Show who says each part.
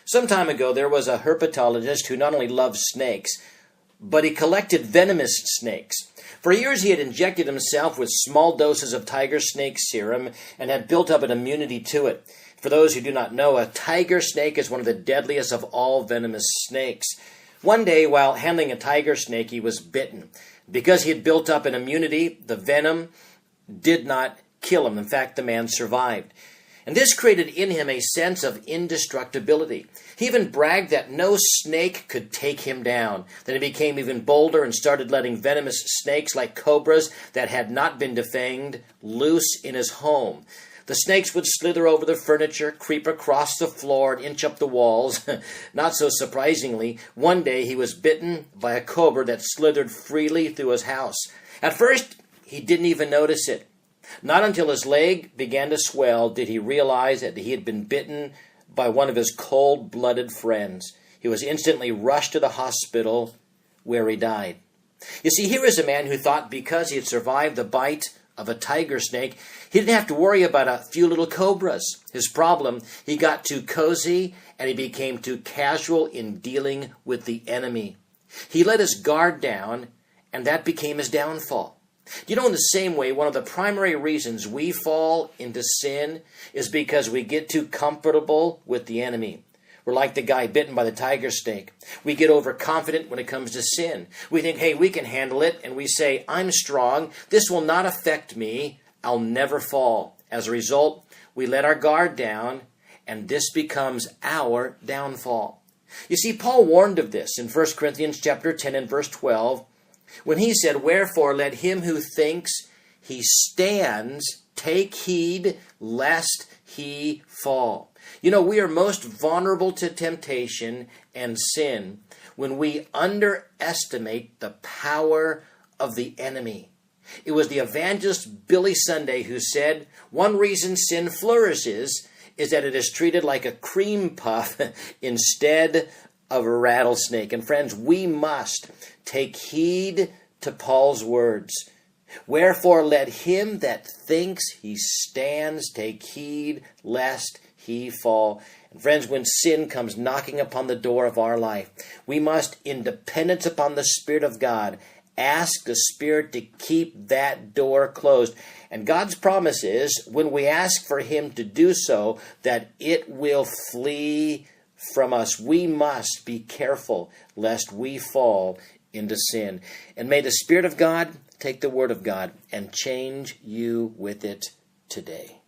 Speaker 1: Some time ago, there was a herpetologist who not only loved snakes, but he collected venomous snakes. For years, he had injected himself with small doses of tiger snake serum and had built up an immunity to it. For those who do not know, a tiger snake is one of the deadliest of all venomous snakes. One day, while handling a tiger snake, he was bitten. Because he had built up an immunity, the venom did not kill him. In fact, the man survived. And this created in him a sense of indestructibility. He even bragged that no snake could take him down. Then he became even bolder and started letting venomous snakes like cobras that had not been defanged loose in his home. The snakes would slither over the furniture, creep across the floor, and inch up the walls. Not so surprisingly, one day he was bitten by a cobra that slithered freely through his house. At first, he didn't even notice it. Not until his leg began to swell did he realize that he had been bitten by one of his cold-blooded friends. He was instantly rushed to the hospital where he died. You see, here is a man who thought because he had survived the bite of a tiger snake, he didn't have to worry about a few little cobras. His problem, he got too cozy and he became too casual in dealing with the enemy. He let his guard down and that became his downfall. You know, in the same way, one of the primary reasons we fall into sin is because we get too comfortable with the enemy. We're like the guy bitten by the tiger snake. We get overconfident when it comes to sin. We think, hey, we can handle it, and we say, I'm strong. This will not affect me. I'll never fall. As a result, we let our guard down, and this becomes our downfall. You see, Paul warned of this in 1 Corinthians chapter 10 and verse 12, when he said, wherefore let him who thinks he stands take heed lest he fall. You know, we are most vulnerable to temptation and sin when we underestimate the power of the enemy. It was the evangelist Billy Sunday who said, one reason sin flourishes is that it is treated like a cream puff instead of a rattlesnake. And friends, we must take heed to Paul's words. Wherefore let him that thinks he stands take heed lest he fall. And friends, when sin comes knocking upon the door of our life, we must, in dependence upon the Spirit of God, ask the Spirit to keep that door closed. And God's promise is, when we ask for him to do so, that it will flee from us. We must be careful lest we fall into sin. And may the Spirit of God take the Word of God and change you with it today.